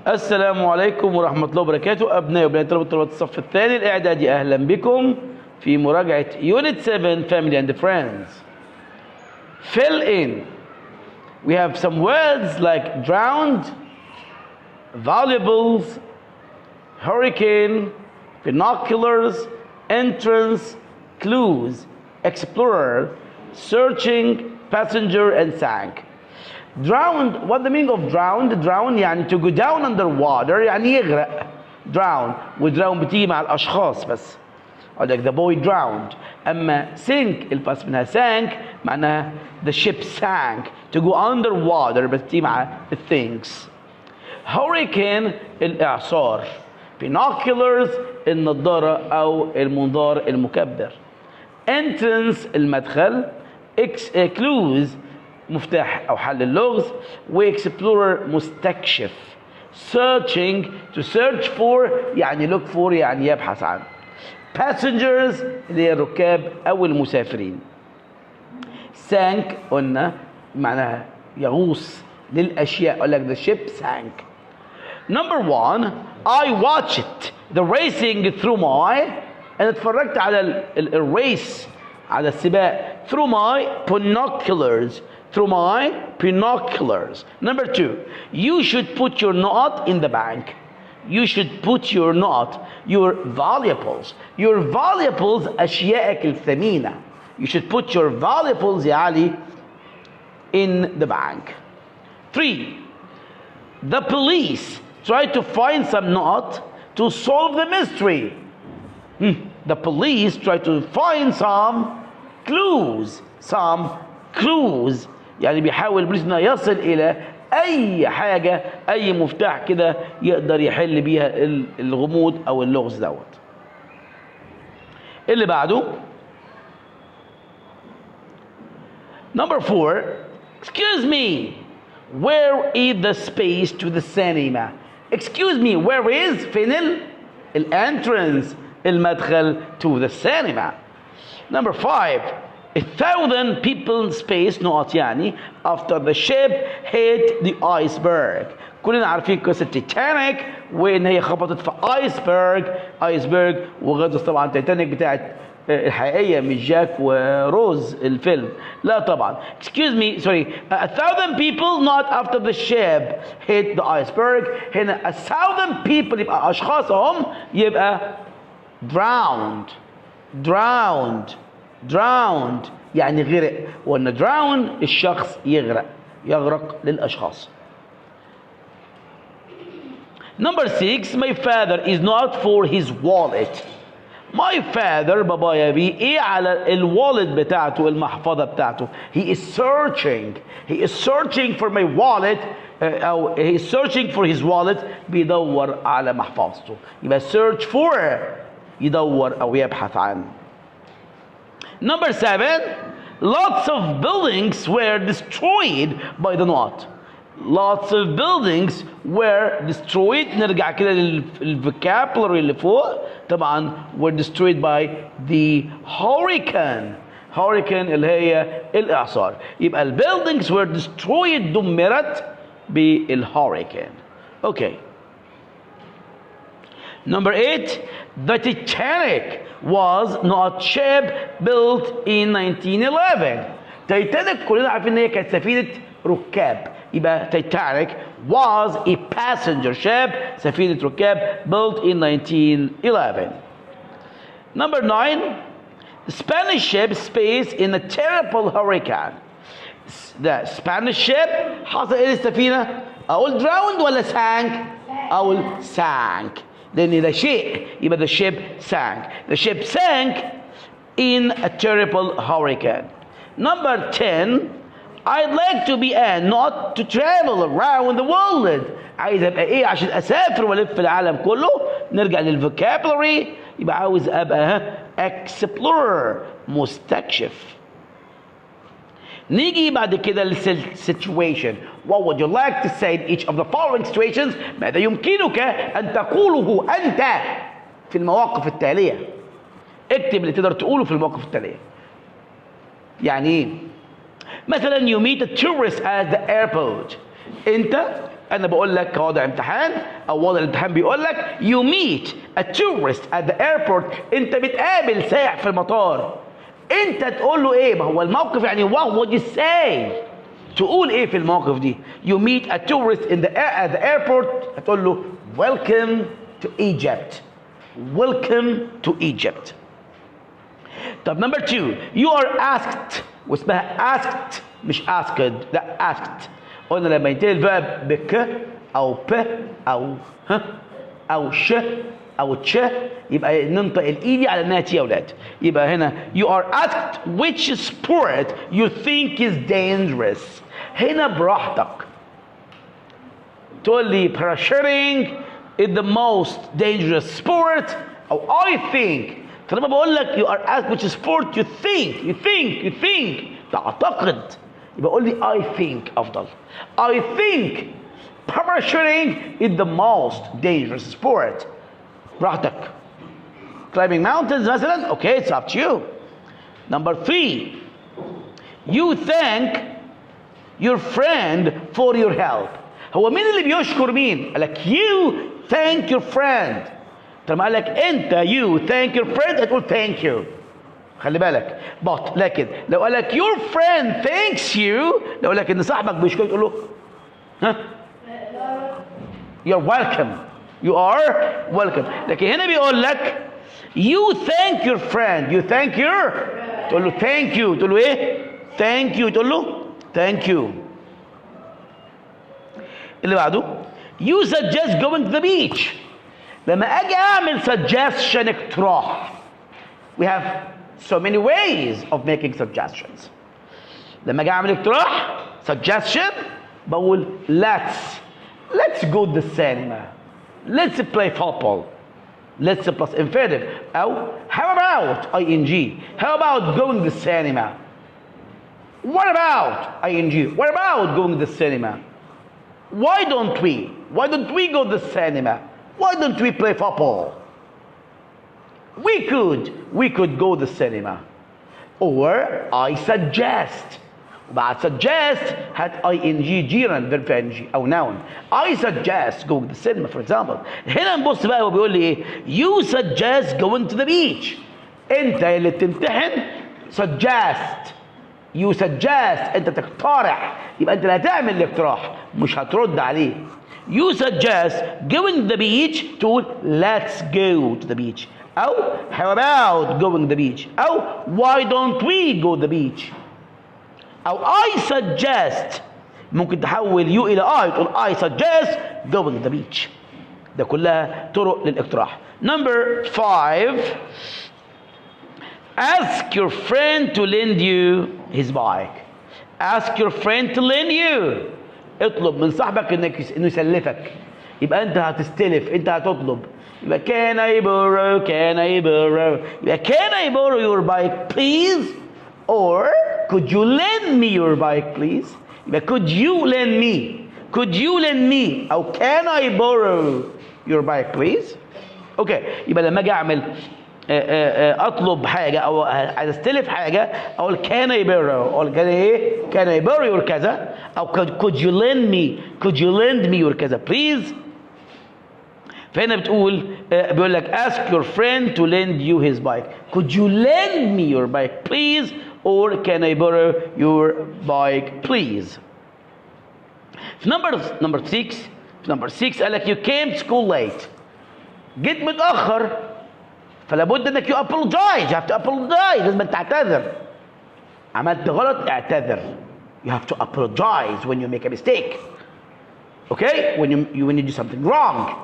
السلام عليكم ورحمة الله وبركاته. أبنائي وبنات طلبة الصف الثاني الإعدادي، أهلا بكم في مراجعة Unit 7 Family and Friends. Fill in. We have some words like drowned, valuables, hurricane, binoculars, entrance, clues, explorer, searching, passenger, and sank. Drowned, what the meaning of drowned? Drown يعني to go down underwater يعني يغرق. drown ودراون بتيجي مع الأشخاص بس. أقول لك the boy drowned. أما sink الباس منها sank معناها the ship sank to go underwater بس بتيجي مع the things. hurricane الإعصار. binoculars النظارة أو المنظار المكبر. entrance المدخل. clues مفتاح أو حل اللغز. وإكسبلورر مستكشف. searching to search for يعني look for يعني يبحث عن. passengers اللي هي الركاب أو المسافرين. sank قلنا معناها يغوص للأشياء، أقول لك the ship sank. Number 1 I watched the racing through my أنا اتفرجت على الريس على السباق through my binoculars. Through my binoculars. Number 2 you should put your note in the bank. You should put your note, your valuables. Your valuables أشيائك الثمينة. You should put your valuables يا علي in the bank. 3 the police tried to find some note to solve the mystery. The police tried to find some clues. يعني بيحاول البوليس انه يصل الى اي حاجه، اي مفتاح كده يقدر يحل بيها الغموض او اللغز دوت. اللي بعده Number 4 excuse me where is the space to the cinema. Excuse me where is فين الانترنس المدخل to the cinema. Number 5 1,000 people space نقط يعني after the ship hit the iceberg. كلنا عارفين قصة تيتانيك وإن هي خبطت في ايسبرج وغطس طبعا تيتانيك بتاعت الحقيقية مش جاك وروز الفيلم، لا طبعا. excuse me sorry 1,000 people not after the ship hit the iceberg. هنا 1,000 people يبقى أشخاص هم يبقى drowned يعني غرق، وأن drown الشخص يغرق للأشخاص. Number 6 my father is not for his wallet. My father بابايا بيه ايه على الوالد بتاعته المحفظة بتاعته. He is searching for my wallet أو he is searching for his wallet بيدور على محفظته. يبقى search for يدور أو يبحث عن. Number 7 lots of buildings were destroyed by the knot. Lots of buildings were destroyed. نرجع كده للفوكابولري اللي فوق طبعا were destroyed by the hurricane اللي هي الإعصار. يبقى ال buildings were destroyed دمرت بالهوريكان. Okay. Number 8 the Titanic was not ship built in 1911. تايتانيك كلنا عارفين ان هي كانت سفينة ركاب، يبقى تايتانيك was a passenger ship سفينة ركاب built in 1911. Number 9 Spanish ship spaced in a terrible hurricane. The Spanish ship حصل ايه للسفينة؟ اقول drowned ولا sank؟ اقول sank لأن ده شيء يبقى the ship sank. The ship sank in a terrible hurricane. Number 10 I'd like to be not to travel around the world. عايز ابقى ايه عشان اسافر والف العالم كله. نرجع للفوكابولري يبقى عاوز ابقى explorer مستكشف. نيجي بعد كده للسيتويشن. What would you like to say in each of the following situations؟ ماذا يمكنك أن تقوله أنت في المواقف التالية؟ اكتب اللي تقدر تقوله في المواقف التالية. يعني ايه؟ مثلا you meet a tourist at the airport. أنت انا بقول لك كوضع امتحان او وضع الامتحان بيقول لك you meet a tourist at the airport. انت بتقابل سائح في المطار، انت تقول له ايه؟ ما هو الموقف يعني what would you say؟ تقول ايه في الموقف دي؟ you meet a tourist at the airport، هتقول له welcome to Egypt. welcome to Egypt. طب number 2 you are asked، واسمها asked مش asked، لا asked. قلنا لما ينتهي الفيرب بك او ب او ه او ش او تش يبقى ننطق الاي دي على انها تي يا اولاد. يبقى هنا you are asked which sport you think is dangerous. هنا براحتك تقول لي parachuting is the most dangerous sport او I think. طالما بقول لك you are asked which sport you think تعتقد، يبقى قول لي I think أفضل. I think parachuting is the most dangerous sport. براحتك. Climbing mountains مثلا okay it's up to you. Number 3 you thank your friend for your help. هو مين اللي بيشكر مين؟ قال لك you thank your friend. طالما قال لك انت you thank your friend هتقول thank you. خلي بالك but لكن لو قال لك your friend thanks you، لو قال لك ان صاحبك بيشكرك تقول له ها you're welcome. you are welcome. لكن هنا بيقول لك you thank your friend you thank your تقول له thank you. تقول له ايه؟ thank you. تقول له thank you. اللي بعده you suggest going to the beach. لما اجي اعمل suggestion اقتراح we have so many ways of making suggestions. لما اجي اعمل اقتراح suggestion بقول let's go to the cinema, let's play football, let's plus infinitive او how about ing how about going to the cinema, what about ing what about going to the cinema, why don't we go to the cinema, why don't we play football, we could go to the cinema, or I suggest. وبعد suggest هات ing جيران verb ing او noun. I suggest going to the cinema for example. هنا نبص بقى هو بيقول لي ايه؟ you suggest going to the beach. انت اللي بتمتحن suggest you suggest انت تقترح، يبقى انت اللي هتعمل الاقتراح مش هترد عليه. you suggest going to the beach تقول let's go to the beach او how about going to the beach او why don't we go to the beach او I suggest. ممكن تحول you الى I تقول I suggest going to the beach. ده كلها طرق للاقتراح. number 5 ask your friend to lend you his bike. ask your friend to lend you. اطلب من صاحبك انه يسلفك، يبقى انت هتستلف، انت هتطلب. يبقى can I borrow يبقى can I borrow your bike please or could you lend me your bike please. يبقى could you lend me او can I borrow your bike please. اوكي يبقى لما اجي اعمل اطلب حاجه او عايز استلف حاجه اقول can I borrow، اقول كده ايه can I borrow your كذا او could you lend me your كذا please. فهنا بيقول لك ask your friend to lend you his bike. could you lend me your bike please or can I borrow your bike please. في number 6 قال لك you came to school late. جيت متأخر فلا بد انك you apologize. you have to apologize. لازم تعتذر. عملت غلط اعتذر. you have to apologize when you make a mistake. okay when you do something wrong.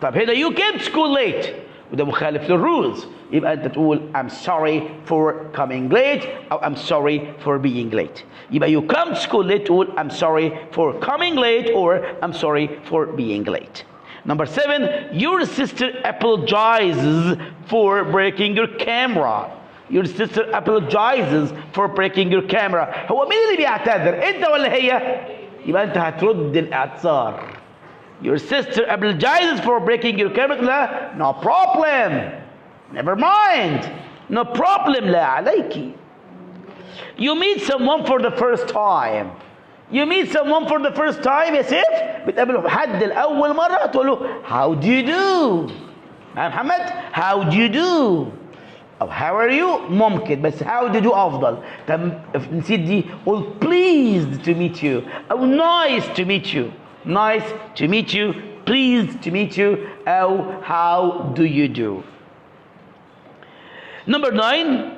طب هنا you came to school late وده مخالف للرولز، يبقى انت تقول I'm sorry for coming late او I'm sorry for being late. يبقى you come to school late تقول I'm sorry for coming late or I'm sorry for being late. number 7 your sister apologizes for breaking your camera. your sister apologizes for breaking your camera. هو مين اللي بيعتذر انت ولا هي؟ يبقى انت هترد الاعتذار. your sister apologizes for breaking your camera. لا no problem never mind no problem لا عليكي. you meet someone for the first time. You meet someone for the first time يا سيف، بتقابل حد لأول مرة تقول له how do you do؟ يا محمد how do you do؟ أو how are you؟ ممكن، بس how do you أفضل. طب نسيت دي، قول pleased to meet you أو nice to meet you. Nice to meet you, pleased to meet you أو how do you do. Number 9,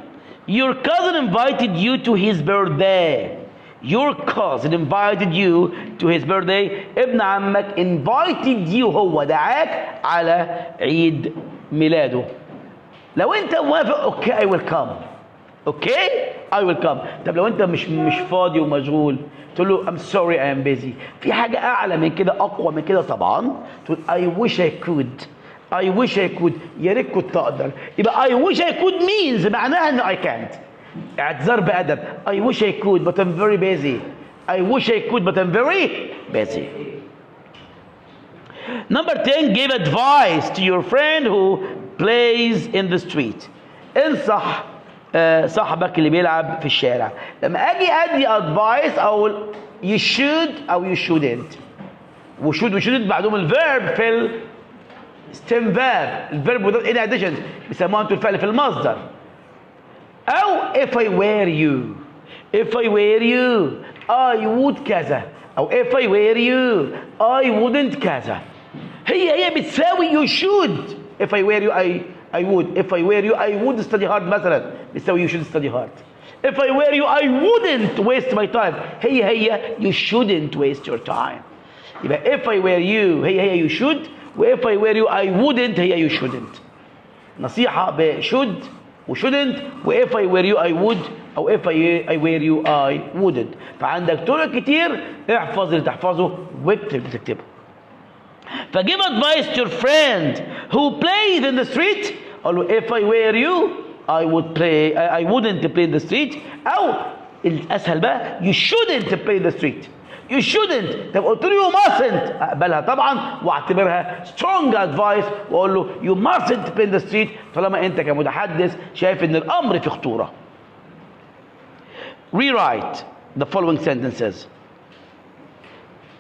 your cousin invited you to his birthday. Your cousin invited you to his birthday. ابن عمك invited you، هو دعاك على عيد ميلاده. لو انت موافق اوكي I will come. اوكي I will come. طب لو انت مش فاضي ومشغول تقول له I'm sorry I am busy. في حاجة أعلى من كده، أقوى من كده طبعا، تقول I wish I could. I wish I could، يا ريت كنت أقدر. يبقى I wish I could means معناها إنه I can't. اعتذار بأدب. I wish I could but I'm very busy. I wish I could but I'm very busy. Number 10, give advice to your friend who plays in the street. انصح صاحبك اللي بيلعب في الشارع. لما اجي ادي advice اقول you should او you shouldn't. وشود وشودنت بعدهم الفيرب في الستيم فيرب، الفيرب without any addition بيسموها انتوا الفعل في المصدر. أو if I were you، if I were you I would كذا، أو if I were you I wouldn't كذا. هي بتساوي you should. if I were you I would. if I were you I would study hard مثلا، بتساوي you should study hard. if I were you I wouldn't waste my time. هي you shouldn't waste your time. يبقى if I were you هي you should، و if I were you I wouldn't هي you shouldn't. نصيحة ب should و shouldn't، و if I were you I would، أو if I were you I wouldn't. فعندك طرق كتير، احفظ اللي تحفظه واكتب اللي تكتبه. فgive advice to your friend who plays in the street. قال له if I were you I wouldn't play in the street. أو الأسهل بقى you shouldn't play in the street. You shouldn't. طب قلت له you mustn't، أقبلها طبعا واعتبرها strong advice وأقول له you mustn't play in the street طالما أنت كمتحدث شايف إن الأمر في خطورة. Rewrite the following sentences.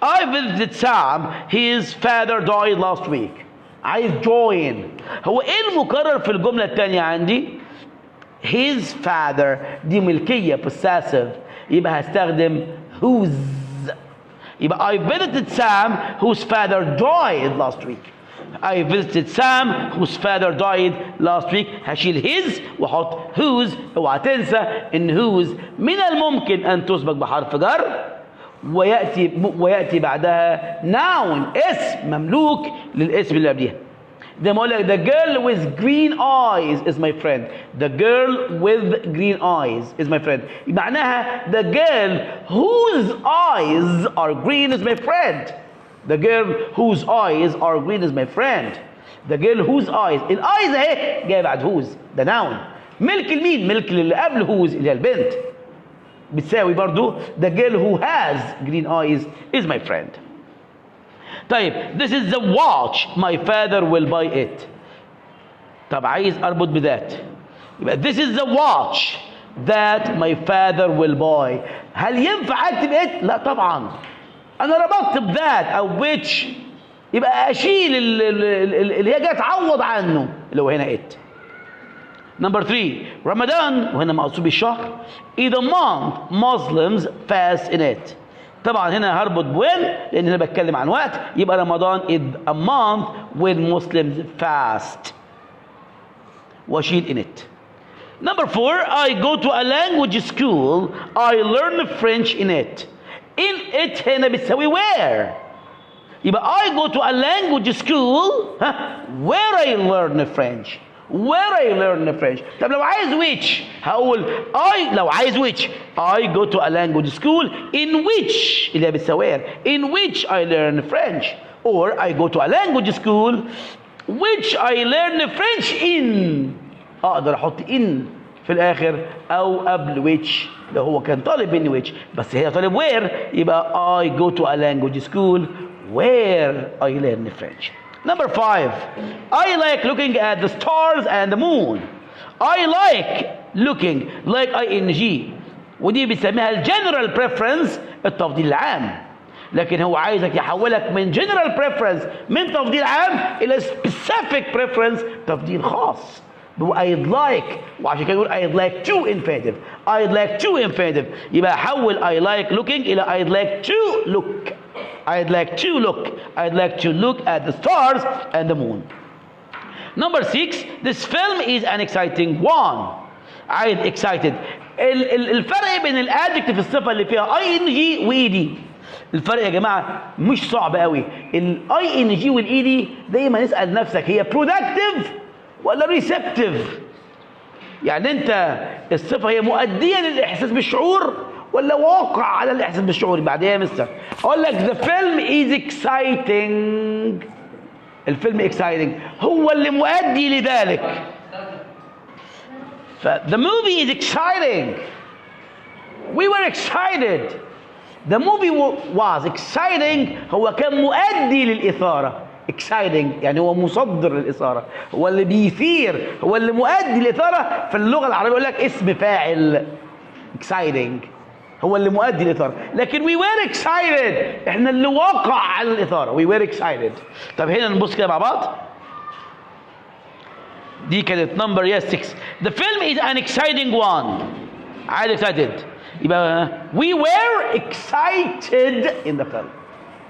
I visited Sam. His father died last week. عايز join. هو إيه المكرر في الجملة الثانية عندي؟ His father دي ملكية possessive، يبقى هستخدم whose. يبقى I visited Sam whose father died last week. I visited Sam whose father died last week. هشيل his واحط whose. اوعى تنسى ان whose من الممكن ان تسبق بحرف جر وياتي بعدها noun، اسم مملوك للاسم اللي قبليها. زي ما اقول لك the girl with green eyes is my friend. the girl with green eyes is my friend. معناها the girl whose eyes are green is my friend. the girl whose eyes are green is my friend. the girl whose eyes، الايز اهي جايه بعد whose، ده noun. ملك لمين؟ ملك اللي قبل whose اللي هي البنت. بتساوي برضو the girl who has green eyes is my friend. طيب this is the watch my father will buy it. طب عايز اربط بذات، يبقى this is the watch that my father will buy. هل ينفع اكتب it؟ لا طبعا، انا ربطت بذات او which، يبقى اشيل اللي هي جايه تعوض عنه اللي هو هنا it. Number 3، رمضان وهنا مقصود بالشهر is a month Muslims fast in it. طبعا هنا هربط when لان انا بتكلم عن وقت، يبقى رمضان is a month when Muslims fast واشيل in it. Number 4، I go to a language school. I learn French in it. in it هنا بتساوي where، يبقى I go to a language school where I learn French. where I learn French. طب لو عايز which هقول لو عايز which I go to a language school in which اللي هي بتساوي in which I learn French. or I go to a language school which I learn French in. اقدر احط in في الاخر او قبل which لو هو كان طالب مني which، بس هي طالب where، يبقى I go to a language school where I learn French. Number 5، I like looking at the stars and the moon. I like looking like ing. ودي بنسميها الجنرال بريفرنس، التفضيل العام. لكن هو عايزك يحولك من جنرال بريفرنس، من تفضيل عام، الى سبيسيفيك بريفرنس، تفضيل خاص. I'd like، وعشان كده يقول I'd like to infinitive. I'd like to infinitive. يبقى حول I like looking إلى I'd like to look. I'd like to look. I'd like to look at the stars and the moon. Number 6. This film is an exciting one. عايز excited. الفرق بين الادجكتيف الصفة اللي فيها ing و ed. الفرق يا جماعة مش صعب قوي. ing وال ed دايما اسأل نفسك هي productive ولا ريسبتيف؟ يعني انت الصفه هي مؤديه للاحساس بالشعور ولا واقع على الاحساس بالشعور؟ بعدين يا مستر اقول لك the film is exciting. الفيلم exciting هو اللي مؤدي لذلك. the movie is exciting. we were excited. the movie was exciting. هو كان مؤدي للاثاره. exciting يعني هو مصدر للإثارة، هو اللي بيثير، هو اللي مؤدي للإثارة. في اللغة العربية يقول لك اسم فاعل exciting، هو اللي مؤدي للإثارة. لكن we were excited احنا اللي وقع على الإثارة. we were excited. طب هنا نبص كده مع بعض. دي كانت نمبر 6. the film is an exciting one. عايز excited يبقى we were excited in the film.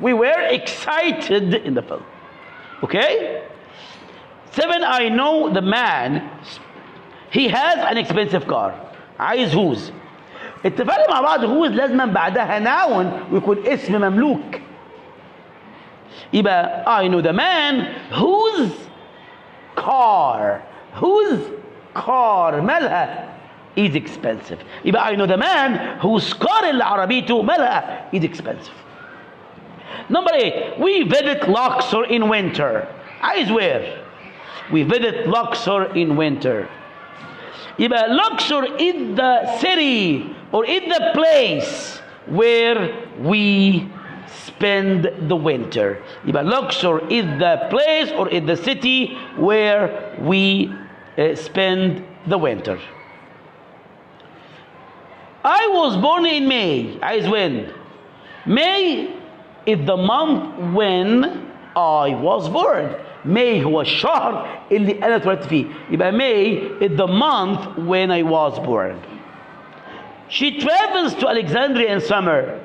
we were excited in the film. Okay? 7. I know the man. He has an expensive car. عايز whose. اتفقنا مع بعض whose لازما بعدها noun ويكون اسم مملوك. يبقى I know the man whose car. whose car مالها is expensive. يبقى I know the man whose car اللي عربيته مالها is expensive. Number 8. We visit Luxor in winter. عايز where. we visit Luxor in winter. يبقى Luxor is the city or is the place where we spend the winter. يبقى Luxor is the place or is the city where we spend the winter. I was born in May. عايز when. May is the month when I was born. May هو الشهر اللي أنا اتولدت فيه. يبقى May is the month when I was born. She travels to Alexandria in summer.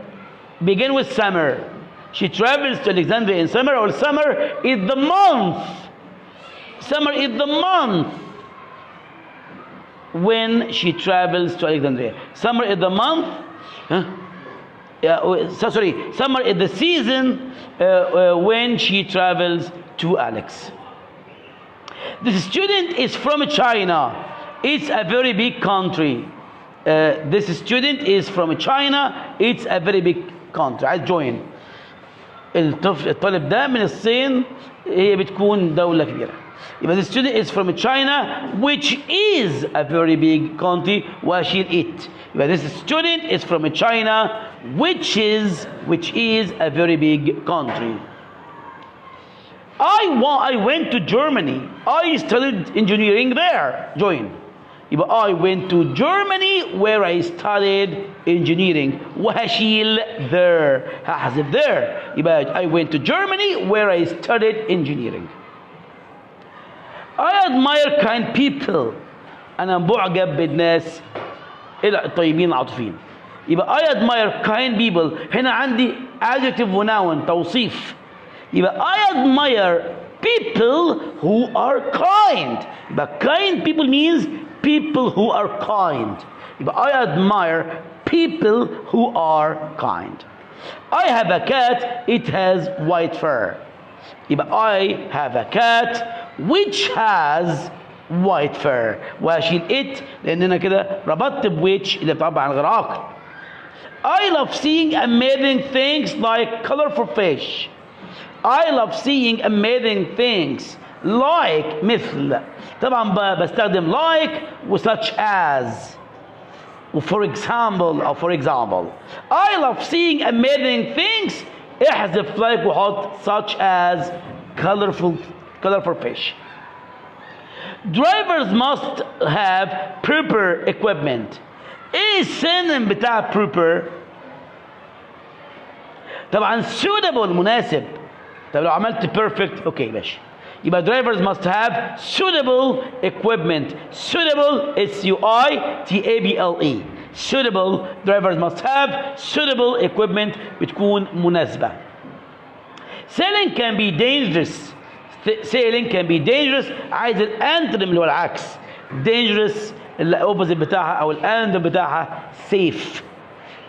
Begin with summer. She travels to Alexandria in summer, or summer is the month. Summer is the month when she travels to Alexandria. Summer is the month. Huh? Sorry, summer is the season when she travels to Alex. This student is from China. It's a very big country. This student is from China. It's a very big country. I join. الطالب ده من الصين، هي بتكون دولة كبيرة. يبقى the student is from China, which is a very big country. وأشيل it. يبقى this student is from China, which is a very big country. I went to Germany. I studied engineering there. Join. يبقى I went to Germany where I studied engineering. وهشيل there. هحذف there. يبقى I went to Germany where I studied engineering. I admire kind people. أنا معجب بالناس الطيبين العاطفين. يبقى I admire kind people. هنا عندي adjective و noun توصيف. يبقى I admire people who are kind. يبقى kind people means people who are kind. يبقى I admire people who are kind. I have a cat. It has white fur. يبقى I have a cat which has white fur. واشيل it لأننا كده ربطت بwhich اللي بتعبر عن غير عاقل. I love seeing amazing things like colorful fish. I love seeing amazing things like مثل. طبعا بستخدم like و such as و for example. I love seeing amazing things. احذف like وحط such as colorful fish. Drivers must have proper equipment. ايه السينونيم بتاع proper؟ طبعا suitable مناسب. طب لو عملت perfect اوكي ماشي. يبقى drivers must have suitable equipment. suitable S-U-I-T-A-B-L-E. suitable drivers must have suitable equipment بتكون مناسبة. sailing can be dangerous. sailing can be dangerous. عايز الانتونيم اللي هو العكس. dangerous الاوبوزيت بتاعها او الانتونيم بتاعها safe.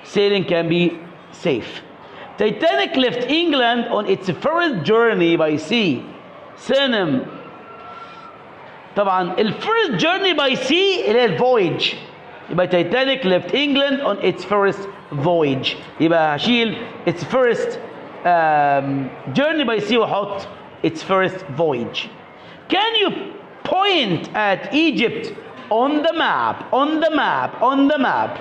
sailing can be safe. Titanic left England on its first journey by sea. synonym. طبعا first journey by sea اللي هي الفويج. يبقى Titanic left England on its first voyage. يبقى هشيل its first journey by sea واحط its first voyage. Can you point at Egypt on the map? On the map. On the map.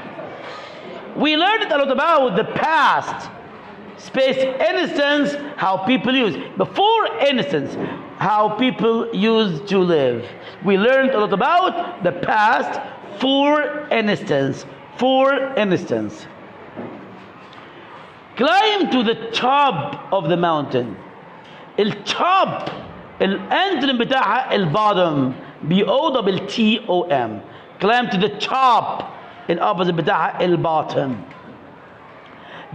We learned a lot about the past. Space instance, how people use. Before instance, how people used to live. We learned a lot about the past. For instance. For instance. Climb to the top of the mountain. التوب الانتونيم بتاعها البottom. B-O-T-T-O-M. Climb to the top. الopposite بتاعها البottom.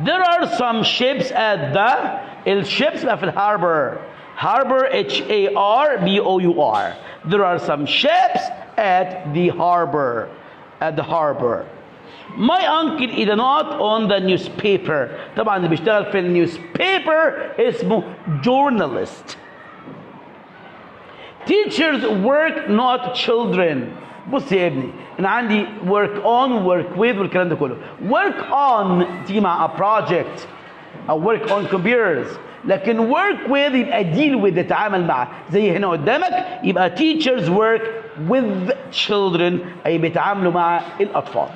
There are some ships at the الشيبس بقى في الهاربر. Harbor H-A-R-B-O-U-R. There are some ships at the harbor. At the harbor. My uncle is not on the newspaper. طبعا اللي بيشتغل في النيوزبيبر اسمه journalist. Teachers work not children. بص يا ابني انا عندي work on work with والكلام ده كله. work on تيجي مع a project او work on computers. لكن work with يبقى deal with يتعامل مع. زي هنا قدامك يبقى teachers work with children اي بيتعاملوا مع الاطفال.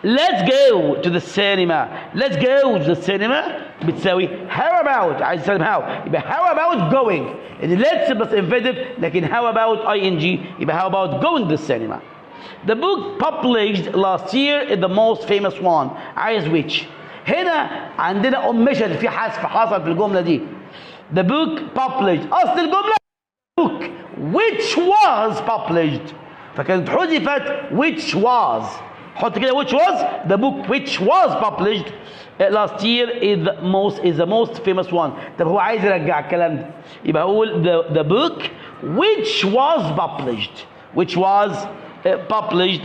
Let's go to the cinema. Let's go to the cinema بتساوي how about. عايز تستخدم how يبقى how about going. let's plus infinitive لكن how about ing يبقى how about going to the cinema. The book published last year is the most famous one. عايز which. هنا عندنا omission في حذف حصل في الجملة دي. The book published أصل الجملة book which was published فكانت حذفت which was. حط كده which was. The book which was published last year is the most famous one. طب هو عايز يرجع الكلام ده يبقى اقول the book which was published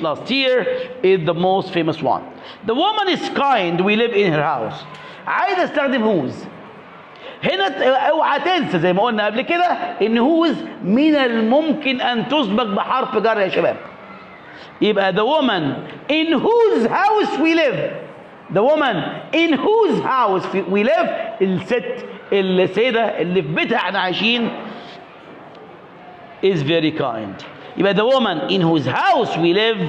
last year is the most famous one. The woman is kind. We live in her house. عايز استخدم whose. هنا اوعى تنسى زي ما قلنا قبل كده ان whose من الممكن ان تسبق بحرف جر يا شباب. يبقى the woman in whose house we live. The woman in whose house we live. السيدة اللي في بيتها احنا عايشين is very kind. يبقى the woman in whose house we live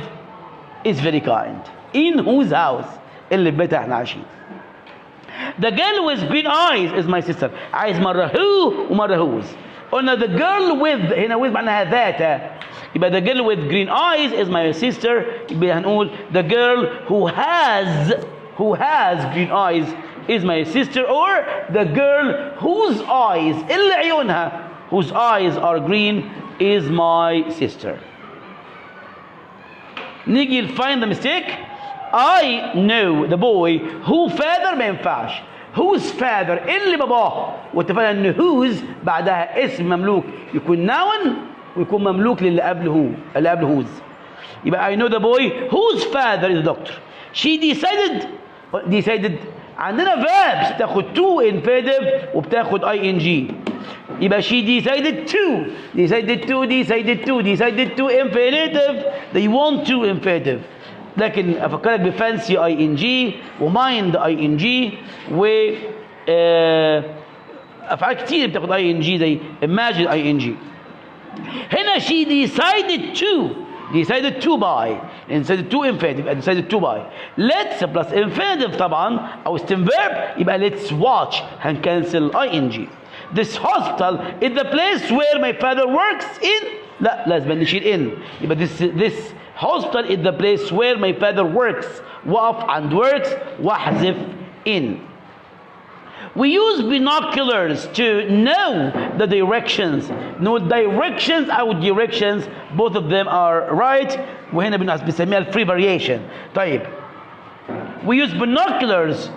is very kind. In whose house اللي في بيتها احنا عايشين. The girl with green eyes is my sister. عايز مرة who ومرة whose. قلنا the girl with هنا with معناها ذات. يبقى the girl with green eyes is my sister. يبقى هنقول the girl who has green eyes is my sister, or the girl whose eyes اللي عيونها whose eyes are green is my sister. نيجي find the mistake. I know the boy who father ما ينفعش. whose father اللي باباه واتفقنا ان whose بعدها اسم مملوك يكون noun ويكون مملوك للي قبل اللي قبل whose. يبقى I know the boy whose father is a doctor. She decided عندنا verbs بتاخد to infinitive وبتاخد ing. يبقى she decided to infinitive. They want to infinitive. لكن افكرك بفانسي ing ومايند ing و افعال كتير بتاخد ing زي imagine ing. هنا she decided to buy decided to infinitive decided to buy. let's plus infinitive طبعا او stem verb يبقى let's watch هنكنسل ing. This hospital is the place where my father works in. لا لازم نشيل in. يبقى this hospital is the place where my father works. وقف عند works واحذف in. We use binoculars to know the directions. No directions أو directions, both of them are right. وهنا بنسميها الفري variation. طيب. We use binoculars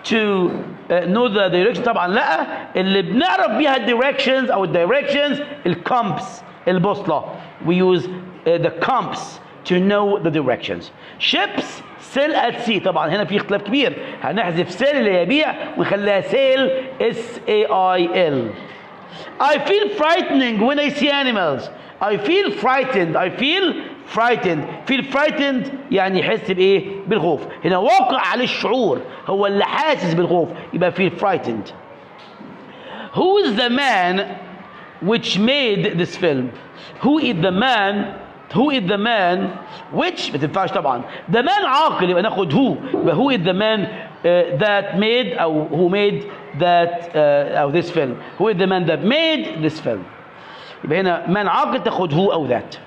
to know the direction. طبعا لا، اللي بنعرف بيها directions أو directions الcompass البوصلة. We use the compass to know the directions. Ships sail at sea. طبعا هنا في اختلاف كبير، هنحذف sail اللي يبيع ونخليها sail SAIL. I feel frightening when I see animals. I feel frightened. I feel frightened. feel frightened يعني يحس بايه؟ بالخوف. هنا وقع عليه الشعور، هو اللي حاسس بالخوف، يبقى feel frightened. Who is the man which made this film? Who is the man? Who is the man which ما تنفعش طبعا. The man عاقل يبقى ناخد who. يبقى who is the man that made أو who made that أو this film. Who is the man that made this film. يبقى هنا man عاقل تاخد who أو that.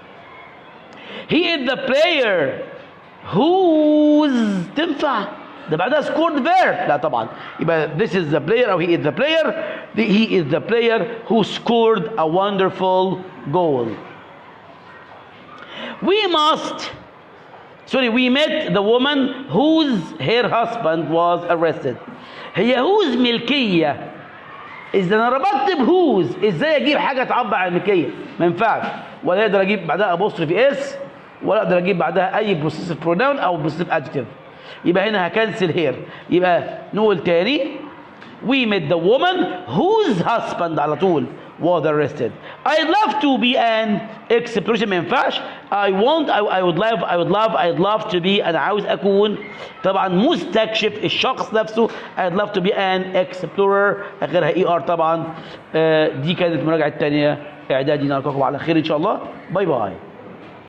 He is the player who's تنفع ده بعدها scored verb. لا طبعا، يبقى this is the player أو he is the player. He is the player who scored a wonderful goal. We met the woman whose her husband was arrested. هي whose ملكية. إذا أنا ربطت بwhose، إزاي أجيب حاجة تعبر عن الملكية؟ ما ينفعش، ولا أقدر أجيب بعدها apostrophe s، ولا أقدر أجيب بعدها أي possessive pronoun أو possessive adjective. يبقى هنا هكنسل here. يبقى نقول تاني we met the woman whose husband على طول was arrested. I'd love to be an exploration. ما ينفعش. I'd love to be. أنا عاوز أكون طبعا مستكشف الشخص نفسه. I'd love to be an explorer. آخرها ER طبعا. دي كانت المراجعة الثانية إعدادي. نلقاكم على خير إن شاء الله. باي باي.